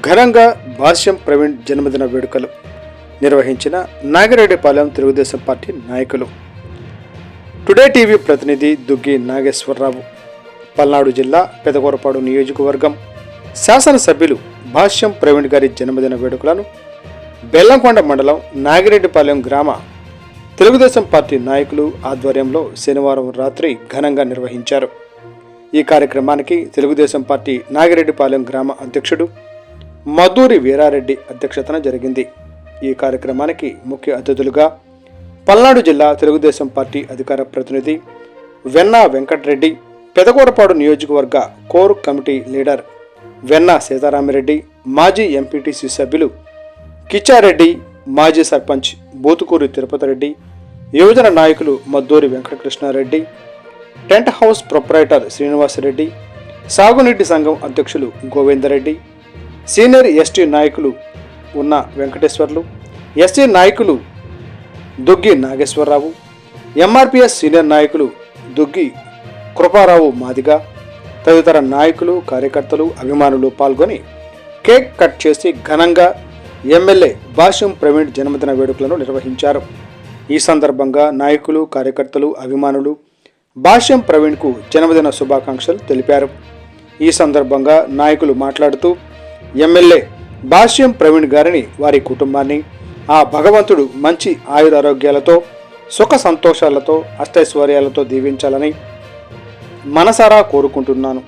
ఘనంగా భాష్యం ప్రవీణ్ జన్మదిన వేడుకలు నిర్వహించిన నాగిరెడ్డిపాలెం తెలుగుదేశం పార్టీ నాయకులు. టుడే టీవీ ప్రతినిధి దుగ్గి నాగేశ్వరరావు. పల్నాడు జిల్లా పెదకూరపాడు నియోజకవర్గం శాసనసభ్యులు భాష్యం ప్రవీణ్ గారి జన్మదిన వేడుకలను బెల్లంకొండ మండలం నాగిరెడ్డిపాలెం గ్రామ తెలుగుదేశం పార్టీ నాయకులు ఆధ్వర్యంలో శనివారం రాత్రి ఘనంగా నిర్వహించారు. ఈ కార్యక్రమానికి తెలుగుదేశం పార్టీ నాగిరెడ్డిపాలెం గ్రామ అధ్యక్షుడు మధూరి వీరారెడ్డి అధ్యక్షతన జరిగింది. ఈ కార్యక్రమానికి ముఖ్య అతిథులుగా పల్నాడు జిల్లా తెలుగుదేశం పార్టీ అధికార ప్రతినిధి వెన్నా వెంకటరెడ్డి, పెదకూరపాడు నియోజకవర్గ కోర్ కమిటీ లీడర్ వెన్నా సీతారామిరెడ్డి, మాజీ ఎంపీటీసీ సభ్యులు కిచ్చారెడ్డి, మాజీ సర్పంచ్ బూతుకూరి తిరుపతిరెడ్డి, యువజన నాయకులు Madduri Venkatakrishnareddy, tent house proprietor Srinivasareddy, సాగునీటి సంఘం అధ్యక్షులు గోవిందరెడ్డి, సీనియర్ ఎస్టీ నాయకులు ఉన్న వెంకటేశ్వర్లు, ఎస్టీ నాయకులు దుగ్గి నాగేశ్వరరావు, ఎంఆర్పిఎస్ సీనియర్ నాయకులు దుగ్గి కృపారావు మాదిగ తదితర నాయకులు, కార్యకర్తలు, అభిమానులు పాల్గొని కేక్ కట్ చేసి ఘనంగా ఎమ్మెల్యే భాష్యం ప్రవీణ్ జన్మదిన వేడుకలను నిర్వహించారు. ఈ సందర్భంగా నాయకులు, కార్యకర్తలు, అభిమానులు భాష్యం ప్రవీణ్కు జన్మదిన శుభాకాంక్షలు తెలిపారు. ఈ సందర్భంగా నాయకులు మాట్లాడుతూ ఎమ్మెల్యే భాష్యం ప్రవీణ్ గారిని, వారి కుటుంబాన్ని ఆ భగవంతుడు మంచి ఆయురారోగ్యాలతో, సుఖ సంతోషాలతో, అష్టైశ్వర్యాలతో దీవించాలని మనసారా కోరుకుంటున్నాను.